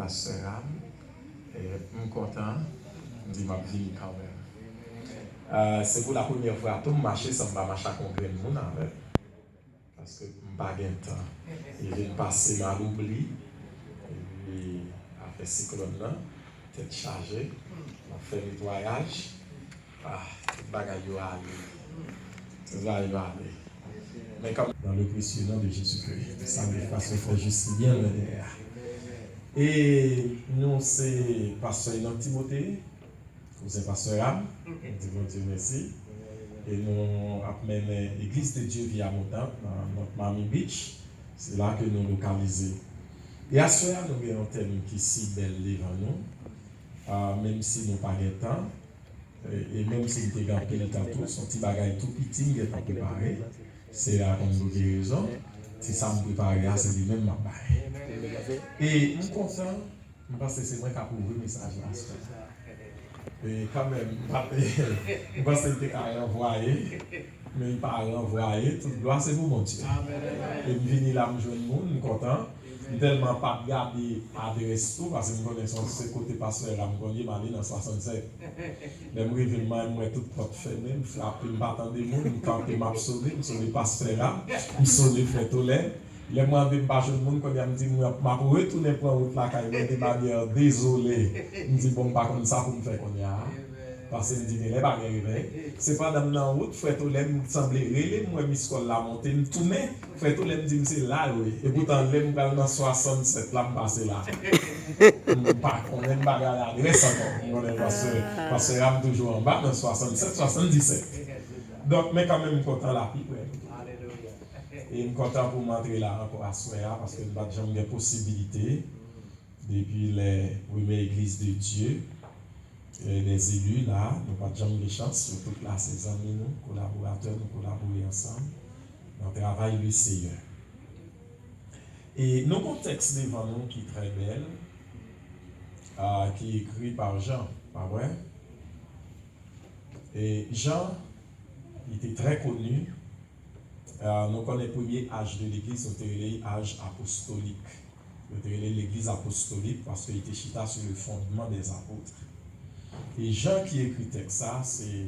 pasteur Ram. Et je suis content. Je dis, je vais quand même. C'est pour la première fois que je marche sans marcher à congrès de monde avec. Parce que je n'ai pas de temps. Et je vais passer mal oubli. Et puis, après cyclone là, tête chargée, on fait nettoyage. Tout le bagage va aller. Tout va aller. Mais comme dans le précieux nom de Jésus-Christ, ça me fait faire juste bien le derrière. Et nous, c'est pasteur Timothée, vous êtes pasteur Ram, nous Dieu merci. Et nous avons mené l'église de Dieu via Montagne, dans notre Miami Beach. C'est là que nous localisons. Et à ce moment, nous avons un thème qui est si belle devant nous, même si nous n'avons pas de temps, et même si nous avons pile tantôt, son petit bagage tout petit, nous avons préparé. C'est là qu'on nous dit raison. Si ça me prépare, c'est lui-même ma baille. Et je suis content, parce que c'est moi qui ai ouvert le message là. Et quand même, je pense que c'était à renvoyer, mais il n'a pas renvoyer, toute gloire c'est pour mon Dieu. Et je viens là, je suis content. Je ne suis tellement pas regardé l'adresse tout, parce que je connais ce côté pasteur là, je connais aller dans 67. Je me réveille, je tout porte fermée, je frappe, je m'attends des mots, je tente de m'absorber, je suis le pasteur là, je suis le frère Tolène. Les mois de bâche le monde quand il me dit ma pour retourner prendre route là quand il de manière désolé me dit bon pas comme ça pour me faire qu'on y a parce que me dit les pas arrivé c'est pas dans la route frère Tolène me semblait relé moi miscol là monter me tourner frère Tolène me dit c'est là oui et pourtant l'aime dans 67 là me passer là pas on aime bagarre là reste encore on est parce que ram toujours en bas dans 67 77 donc mais quand même content la vie et je suis content pour m'entrer là encore à Soya parce que nous avons jamais de possibilités depuis les premières églises de Dieu, les élus là, nous n'avons jamais de chance, surtout là, ces amis, nous, collaborateurs, nous collaborons ensemble dans le travail du Seigneur. Et nos contextes devant nous qui est très belle, qui est écrit par Jean, pas vrai? Et Jean, il était très connu. Nous connaissons le premier âge de l'église, nous avons l'âge apostolique. Nous avons l'église apostolique parce qu'il était chita sur le fondement des apôtres. Et Jean qui écrit ça, c'est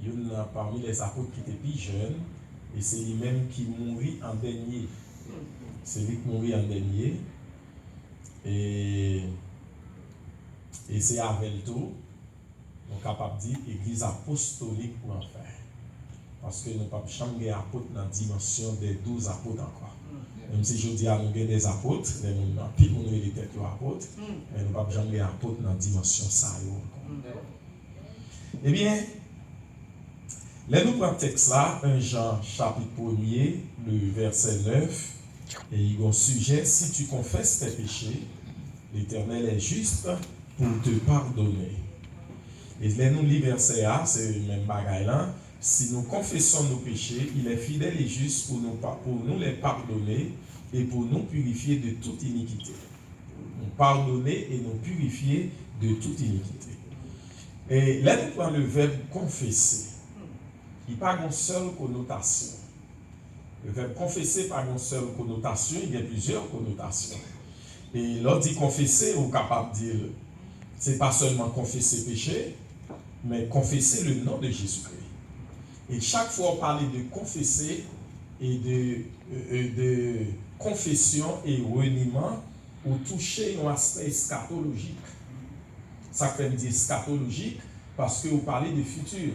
une parmi les apôtres qui était plus jeune, et c'est lui-même qui mourit en dernier. C'est lui qui mourit en dernier. Et c'est avec tout, on est capable de dire église apostolique pour en faire. Parce que nous ne pouvons pas changer apôtres dans la dimension des 12 apôtres encore. Même si je dis à nous avons des apôtres, nous avons des têtes apôtres, mais nous ne pouvons pas changer apôtres dans la dimension ça. Eh bien, là nous prenons le texte là, 1 Jean chapitre 1er, le verset 9, et il y a un sujet, si tu confesses tes péchés, l'Éternel est juste pour te pardonner. Et là nous lisons verset A, c'est le même bagaille là. Si nous confessons nos péchés, il est fidèle et juste pour nous les pardonner et pour nous purifier de toute iniquité. Nous pardonner et nous purifier de toute iniquité. Et là, nous prenons le verbe confesser. Il n'a pas une seule connotation. Le verbe confesser n'a pas une seule connotation, il y a plusieurs connotations. Et lorsqu'on dit confesser, on est capable de dire, ce n'est pas seulement confesser péché, mais confesser le nom de Jésus-Christ. Et chaque fois on parle de confesser et de confession et reniement, ou toucher un aspect eschatologique. Ça fait dire eschatologique parce que vous parlez de futur.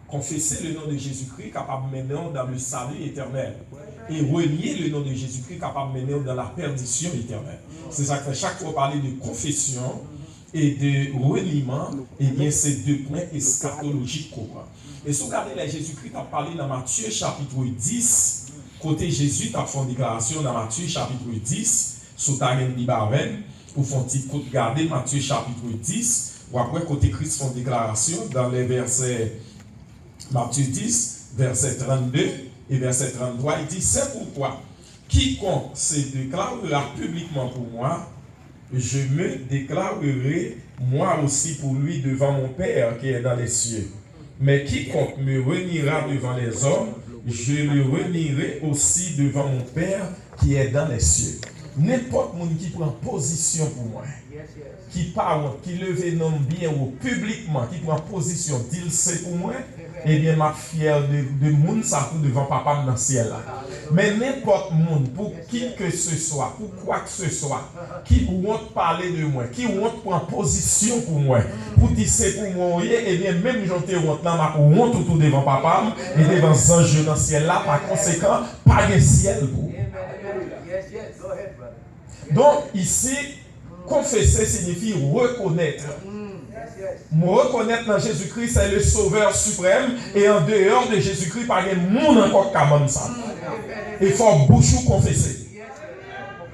Confesser le nom de Jésus-Christ capable de mener dans le salut éternel. Et renier le nom de Jésus-Christ capable de mener dans la perdition éternelle. C'est ça que fait chaque fois on parle de confession et de reniement, et bien c'est deux points eschatologiques. Et si vous regardez les Jésus-Christ a parlé dans Matthieu chapitre 10, côté Jésus a fait une déclaration dans Matthieu chapitre 10, sous Tarène Libarène, pour faire un petit coup de garder Matthieu chapitre 10, ou après côté Christ fait une déclaration dans les versets Matthieu 10, verset 32 et verset 33, il dit, c'est pourquoi quiconque se déclarera publiquement pour moi, je me déclarerai moi aussi pour lui devant mon Père qui est dans les cieux. Mais quiconque me reniera devant les hommes, je le renierai aussi devant mon Père qui est dans les cieux. N'importe qui prend position pour moi, qui parle, qui lève nom bien ou publiquement, qui prend position, dit c'est pour moi, eh bien, ma fière de monde ça tout devant papa dans le ciel là. Mais n'importe monde, pour qui que ce soit, pour quoi que ce soit, qui honte parler de moi, qui honte prendre position pour moi, pour dire c'est pour moi, eh bien, même j'en honte là, ma honte tout devant papa et devant les anges dans le ciel là, par conséquent, pas de ciel pour. Donc, ici, confesser signifie reconnaître. Me reconnaître dans Jésus-Christ, c'est le Sauveur suprême. Et en dehors de Jésus-Christ, pas de monde encore qui ça. Il faut bouchou confesser.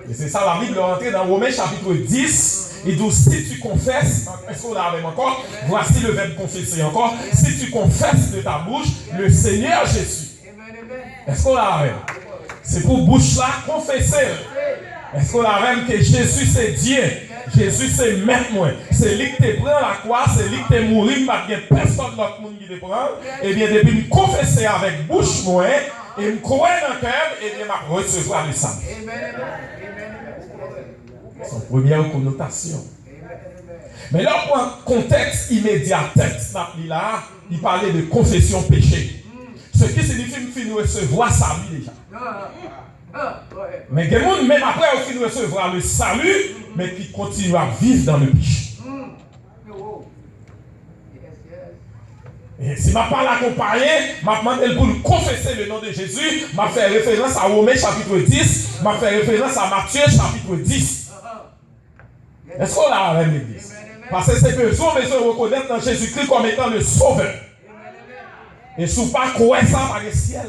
Et c'est ça la Bible rentre dans Romains chapitre 10. Il dit si tu confesses, est-ce qu'on l'a même encore? Voici le verbe confesser encore. Si tu confesses de ta bouche le Seigneur Jésus. Est-ce qu'on l'a même? C'est pour bouche là confesser. Est-ce qu'on a même que Jésus c'est Dieu? Jésus c'est maître moi. C'est lui qui te prend la croix, c'est lui qui te mourit, pas de personne d'autre monde qui te prend. Et bien depuis me confesser avec bouche moi et me croire dans le cœur, et bien m'a recevoir le salut. C'est une première connotation. Mais là pour un contexte immédiat, texte là, il parlait de confession péché. Ce qui signifie me finir recevoir salut déjà. Mais des gens, même après, ils finissent recevoir le salut, mais qui continuent à vivre dans le péché. Et si je ne pas l'accompagner, je demande pour confesser le nom de Jésus, je fais référence à Romains chapitre 10, je fais référence à Matthieu chapitre 10. Est-ce qu'on a la même église? Parce que c'est besoin de reconnaître dans Jésus-Christ comme étant le sauveur. Et si vous ne pas croire ça par le ciel.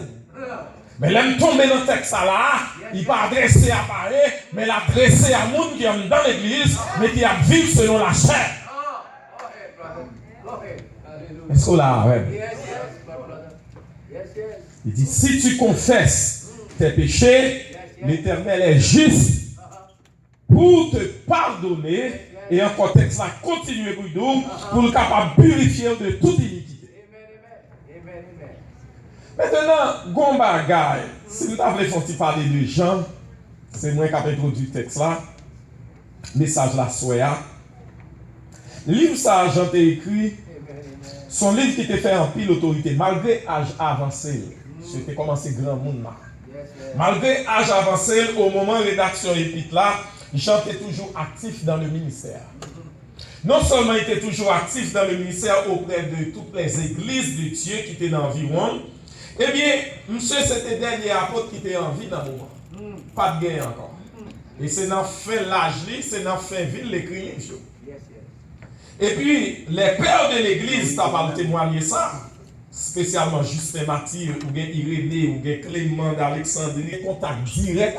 Mais l'aime tomber dans le texte là, il pas adressé à Paris, mais l'adressé à monde qui est dans l'église, mais qui a vécu selon la chair. Est-ce qu'on l'a ouais? Il dit si tu confesses tes péchés, l'Éternel est juste pour te pardonner et en contexte là continuer pour le capable de purifier de toute iniquité. Maintenant, Gombagay, si nous avons parler de Jean, c'est moi qui ai introduit le texte là, message la soya. Livre ça, Jean t'a écrit, son livre qui était fait en pile autorité, malgré âge avancé. C'était commencé grand monde là. Malgré âge avancé, au moment de rédaction épître là, Jean était toujours actif dans le ministère. Non seulement il était toujours actif dans le ministère auprès de toutes les églises de Dieu qui étaient dans l'environ, eh bien, monsieur, c'était le dernier apôtre qui était en vie dans le moment. Pas de gain encore. Et c'est dans fin l'âge, c'est dans fin ville, les criers. Et puis, les pères de l'église, tu as pas témoigné ça, spécialement Justin Matthieu, ou Irénée, ou Clément d'Alexandrie, contact direct avec